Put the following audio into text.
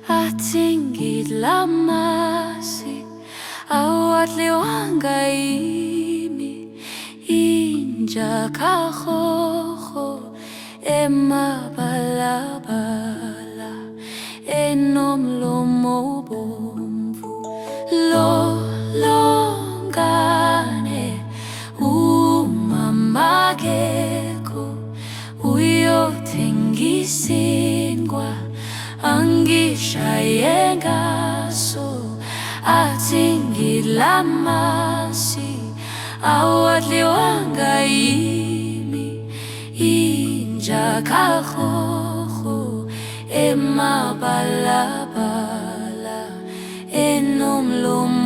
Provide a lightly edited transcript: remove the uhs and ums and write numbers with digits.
atingid lamasi awat liwangaimi inja kahoho balabala enom lomobomvu longane umamageko uyotengisingwa angishayengaso atingilamasi awat liwangaimi inja kahoho balabala enom lomobomvu